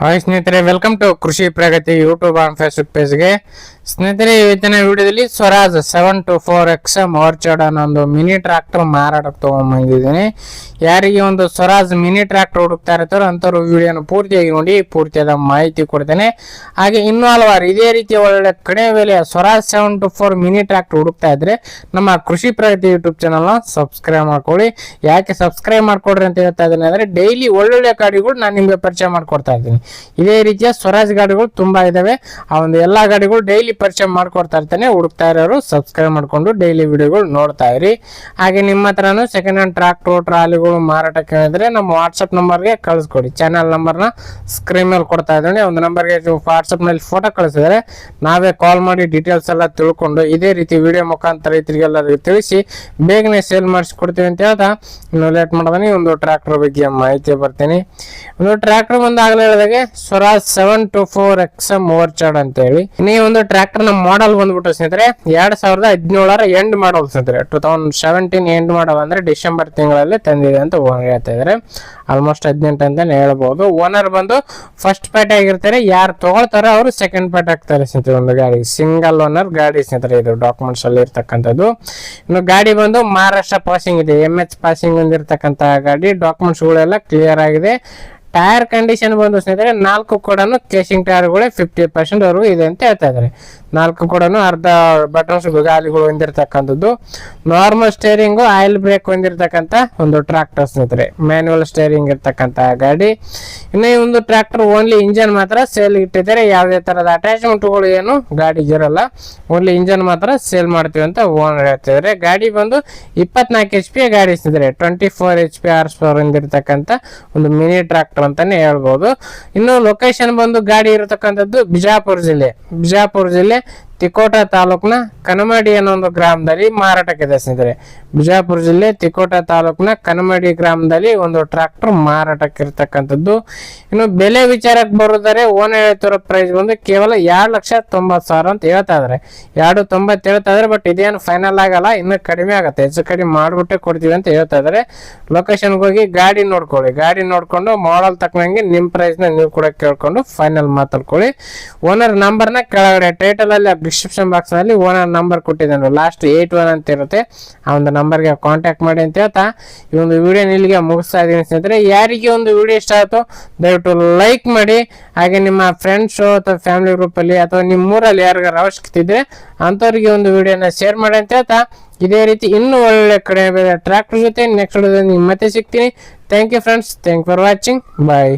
Hi ಸ್ನೇಹಿತರೆ, welcome to ಕೃಷಿ ಪ್ರಗತಿ YouTube on Facebook ಪೇಜ್ಗೆ. ಸ್ನೇಹಿತರೆ, ಇವತ್ತಿನ ವಿಡಿಯೋದಲ್ಲಿ ಸ್ವರಾಜ್ 724X ಮೋರ್ಚಾಡ್ ಅನ್ನೋ ಒಂದು ಮಿನಿ ಟ್ರಾಕ್ಟರ್ ಮಾರಾಟಕ್ಕೆ ತಗೊಂಡ್ಬಂದಿದ್ದೀನಿ. ಯಾರಿಗೆ ಒಂದು ಸ್ವರಾಜ್ ಮಿನಿ ಟ್ರಾಕ್ಟರ್ ಹುಡುಕ್ತಾ ಇರ್ತಾರೋ ಅಂಥವ್ರು ವಿಡಿಯೋನ ಪೂರ್ತಿಯಾಗಿ ನೋಡಿ, ಪೂರ್ತಿಯಾದ ಮಾಹಿತಿ ಕೊಡ್ತೇನೆ. ಹಾಗೆ ಇನ್ನೂ ಹಲವಾರು ಇದೇ ರೀತಿಯ ಒಳ್ಳೆ ಕಡಿಮೆ ಬೆಲೆಯ ಸ್ವರಾಜ್ 724 ಮಿನಿ ಟ್ರಾಕ್ಟರ್ ಹುಡುಕ್ತಾ ಇದ್ರೆ ನಮ್ಮ ಕೃಷಿ ಪ್ರಗತಿ ಯೂಟ್ಯೂಬ್ ಚಾನಲ್ನ ಸಬ್ಸ್ಕ್ರೈಬ್ ಮಾಡ್ಕೊಳ್ಳಿ. ಯಾಕೆ ಸಬ್ಸ್ಕ್ರೈಬ್ ಮಾಡ್ಕೊಡ್ರಿ ಅಂತ ಹೇಳ್ತಾ ಇದ್ದೀನಿ ಅಂದರೆ ಡೈಲಿ ಒಳ್ಳೊಳ್ಳೆ ಗಾಡಿಗಳು ನಾನು ನಿಮಗೆ ಪರಿಚಯ ಮಾಡ್ಕೊಡ್ತಾ ಇದ್ದೀನಿ. ಇದೇ ರೀತಿಯ ಸ್ವರಾಜ್ ಗಾಡಿಗಳು ತುಂಬಾ ಇದಾವೆ. ಆ ಒಂದು ಎಲ್ಲಾ ಗಾಡಿಗಳು ಡೈಲಿ ಪರಿಚಯ ಮಾಡ್ಕೊಡ್ತಾ ಇರ್ತಾನೆ. ಹುಡುಕ್ತಾ ಇರೋರು ಸಬ್ಸ್ಕ್ರೈಬ್ ಮಾಡ್ಕೊಂಡು ಡೈಲಿ ವಿಡಿಯೋಗಳು ನೋಡ್ತಾ ಇರಿ. ಹಾಗೆ ನಿಮ್ಮ ಹತ್ರನೂ ಸೆಕೆಂಡ್ ಹ್ಯಾಂಡ್ ಟ್ರಾಕ್ಟರ್ ಟ್ರಾಲಿಗಳು ಮಾರಾಟಕ್ಕೆ ಇದ್ರೆ ನಮ್ಮ ವಾಟ್ಸಪ್ ನಂಬರ್ಗೆ ಕಳಿಸ್ಕೊಡಿ. ಚಾನಲ್ ನಂಬರ್ನ ಸ್ಕ್ರೀನ್ ಮೇಲೆ ಕೊಡ್ತಾ ಇದ್ದೀನಿ. ಒಂದು ನಂಬರ್ಗೆ ವಾಟ್ಸಪ್ ನಲ್ಲಿ ಫೋಟೋ ಕಳಿಸಿದ್ರೆ ನಾವೇ ಕಾಲ್ ಮಾಡಿ ಡೀಟೇಲ್ಸ್ ಎಲ್ಲ ತಿಳ್ಕೊಂಡು ಇದೇ ರೀತಿ ವಿಡಿಯೋ ಮುಖಾಂತರ ರೈತರಿಗೆಲ್ಲರಿಗೂ ತಿಳಿಸಿ ಬೇಗನೆ ಸೇಲ್ ಮಾಡಿಸ್ಕೊಡ್ತೀವಿ ಅಂತ ಹೇಳ್ತಾ ಇನ್ನು ಲೇಟ್ ಮಾಡೋದನ್ನ ಒಂದು ಟ್ರಾಕ್ಟರ್ ಬಗ್ಗೆ ಮಾಹಿತಿ ಬರ್ತೀನಿ. ಒಂದು ಟ್ರಾಕ್ಟರ್ ಬಂದಾಗಲೇ ಹೇಳಿದಾಗೆ ಸ್ವರಾಜ್ 724X ಮೋರ್ಚಾಡ್ ಅಂತ ಹೇಳಿ. ಈ ಒಂದು ಟ್ರಾಕ್ಟರ್ ನ ಮಾಡೆಲ್ ಬಂದ್ಬಿಟ್ಟು ಸ್ನೇಹಿತರೆ 2017 ಎಂಡ್ ಮಾಡಲ್ ಸ್ನೇಹಿತರೆ. 2017 ಎಂಡ್ ಮಾಡಲ್ ಅಂದ್ರೆ ಡಿಸೆಂಬರ್ ತಿಂಗಳಲ್ಲಿ ತಂದಿದೆ ಅಂತ ಓನರ್ ಹೇಳ್ತಾ ಇದಾರೆ. ಆಲ್ಮೋಸ್ಟ್ 18 ಅಂತಾನೆ ಹೇಳ್ಬಹುದು. ಓನರ್ ಬಂದು ಫಸ್ಟ್ ಪಾರ್ಟಿ ಆಗಿರ್ತಾರೆ. ಯಾರು ತಗೊಳ್ತಾರೋ ಅವರು ಸೆಕೆಂಡ್ ಪಾರ್ಟಿ ಆಗ್ತಾರೆ ಸ್ನೇಹಿತರೆ. ಒಂದು ಗಾಡಿ ಸಿಂಗಲ್ ಓನರ್ ಗಾಡಿ ಸ್ನೇಹಿತರೆ. ಇದು ಡಾಕ್ಯುಮೆಂಟ್ಸ್ ಅಲ್ಲಿ ಇರ್ತಕ್ಕಂಥದ್ದು. ಇನ್ನು ಗಾಡಿ ಬಂದು ಮಹಾರಾಷ್ಟ್ರ ಪಾಸಿಂಗ್ ಇದೆ, MH ಪಾಸಿಂಗ್ ಹೊಂದಿರತಕ್ಕಂತ ಗಾಡಿ. ಡಾಕ್ಯುಮೆಂಟ್ಸ್ ಗಳೆಲ್ಲ ಕ್ಲಿಯರ್ ಆಗಿದೆ. ಟೈರ್ ಕಂಡೀಷನ್ ಬಂದು ಸ್ನೇಹಿತರೆ 4 ಕೂಡ ಕೇಸಿಂಗ್ ಟೈರ್ಗಳೇ 50% ವರೆಗೂ ಇದೆ ಅಂತ ಹೇಳ್ತಾ ಇದ್ದಾರೆ. 4 ಕೂಡ ಅರ್ಧ ಬಟನ್ಸ್ ಗಾಲಿಗಳು ಹೊಂದಿರತಕ್ಕಂಥದ್ದು. ನಾರ್ಮಲ್ ಸ್ಟೇರಿಂಗ್, ಆಯಿಲ್ ಬ್ರೇಕ್ ಹೊಂದಿರತಕ್ಕಂತ ಒಂದು ಟ್ರಾಕ್ಟರ್ ಸ್ನೇಹಿತರೆ. ಮ್ಯಾನ್ಯುವಲ್ ಸ್ಟೇರಿಂಗ್ ಇರ್ತಕ್ಕಂತ ಗಾಡಿ. ಇನ್ನು ಈ ಒಂದು ಟ್ರಾಕ್ಟರ್ ಓನ್ಲಿ ಇಂಜನ್ ಮಾತ್ರ ಸೇಲ್ ಇಟ್ಟಿದ್ದಾರೆ. ಯಾವುದೇ ತರದ ಅಟ್ಯಾಚ್ಮೆಂಟ್ಗಳು ಏನು ಗಾಡಿಗೆ ಇರಲ್ಲ. ಓನ್ಲಿ ಇಂಜನ್ ಮಾತ್ರ ಸೇಲ್ ಮಾಡ್ತೀವಿ ಅಂತ ಓನರ್ ಹೇಳ್ತಿದ್ದಾರೆ. ಗಾಡಿ ಬಂದು 24 HP ಗಾಡಿ ಸ್ನೇಹಿತರೆ. 24 HP ಹಾರ್ಸ್ ಪವರ್ ಹೊಂದಿರತಕ್ಕಂತ ಒಂದು ಮಿನಿ ಟ್ರಾಕ್ಟರ್ ಅಂತಾನೆ ಹೇಳ್ಬಹುದು. ಇನ್ನು ಲೊಕೇಶನ್ ಬಂದು ಗಾಡಿ ಇರತಕ್ಕಂಥದ್ದು ಬಿಜಾಪುರ ಜಿಲ್ಲೆ ತಿಕೋಟ ತಾಲೂಕಿನ ಕನಮಡಿ ಅನ್ನೋ ಒಂದು ಗ್ರಾಮದಲ್ಲಿ ಮಾರಾಟಕ್ಕಿದೆ ಸ್ನೇಹಿತರೆ. ಬಿಜಾಪುರ ಜಿಲ್ಲೆ ತಿಕೋಟ ತಾಲೂಕಿನ ಕನಮಡಿ ಗ್ರಾಮದಲ್ಲಿ ಒಂದು ಟ್ರಾಕ್ಟರ್ ಮಾರಾಟಕ್ಕಿರ್ತಕ್ಕಂಥದ್ದು. ಇನ್ನು ಬೆಲೆ ವಿಚಾರಕ್ಕೆ ಬರೋದಾರೆ ಓನರ್ ಹೇಳ್ತಿರೋ ಪ್ರೈಸ್ ಬಂದು ಕೇವಲ 2,90,000 ಅಂತ ಹೇಳ್ತಾ ಇದಾರೆ. 2,90 ಹೇಳ್ತಾ ಇದಾರೆ. ಬಟ್ ಇದೇನು ಫೈನಲ್ ಆಗಲ್ಲ, ಇನ್ನು ಕಡಿಮೆ ಆಗುತ್ತೆ. ಹೆಚ್ಚು ಕಡಿಮೆ ಮಾಡ್ಬಿಟ್ಟೆ ಕೊಡ್ತೀವಿ ಅಂತ ಹೇಳ್ತಾ ಇದಾರೆ. ಲೊಕೇಶನ್ಗೆ ಹೋಗಿ ಗಾಡಿ ನೋಡ್ಕೊಳ್ಳಿ. ಗಾಡಿ ನೋಡ್ಕೊಂಡು ಮಾಡಲ್ ತಕ್ಕಂಗೆ ನಿಮ್ ಪ್ರೈಸ್ ನ ನೀವು ಕೂಡ ಕೇಳ್ಕೊಂಡು ಫೈನಲ್ ಮಾತಾಡ್ಕೊಳ್ಳಿ. ಓನರ್ ನಂಬರ್ನ ಕೆಳಗಡೆ ಟೈಟಲ್ ಅಲ್ಲಿ ಡಿಸ್ಕ್ರಿಪ್ಷನ್ ಬಾಕ್ಸ್ ನಲ್ಲಿ ಓನರ್ ನಂಬರ್ ಕೊಟ್ಟಿದ್ದಾನೆ. ಲಾಸ್ಟ್ 81 ಅಂತ ಇರುತ್ತೆ. ಆ ಒಂದು ನಂಬರ್ಗೆ ಕಾಂಟ್ಯಾಕ್ಟ್ ಮಾಡಿ ಅಂತ ಹೇಳ್ತಾ ಈ ಒಂದು ವಿಡಿಯೋ ಇಲ್ಲಿಗೆ ಮುಗಿಸ್ತಾ ಇದೀನಿ ಸ್ನೇಹಿತರೆ. ಯಾರಿಗೆ ಒಂದು ವಿಡಿಯೋ ಇಷ್ಟ ಆಯ್ತು ದಯವಿಟ್ಟು ಲೈಕ್ ಮಾಡಿ. ಹಾಗೆ ನಿಮ್ಮ ಫ್ರೆಂಡ್ಸ್ ಅಥವಾ ಫ್ಯಾಮಿಲಿ ಗ್ರೂಪ್ ಅಲ್ಲಿ ಅಥವಾ ನಿಮ್ಮ ಊರಲ್ಲಿ ಯಾರಿಗಾರ ಅವಶ್ಯಕತೆ ಇದ್ರೆ ಅಂತವರಿಗೆ ಒಂದು ವಿಡಿಯೋನ ಶೇರ್ ಮಾಡಿ ಅಂತ ಹೇಳ್ತಾ ಇದೇ ರೀತಿ ಇನ್ನೂ ಒಳ್ಳೆ ಕಡಿಮೆ ಟ್ರಾಕ್ಟರ್ ಜೊತೆ ನೆಕ್ಸ್ಟ್ ವಿಡಿಯೋದಲ್ಲಿ ಮತ್ತೆ ಸಿಗ್ತೀನಿ. Thank you friends. Thank for watching. Bye.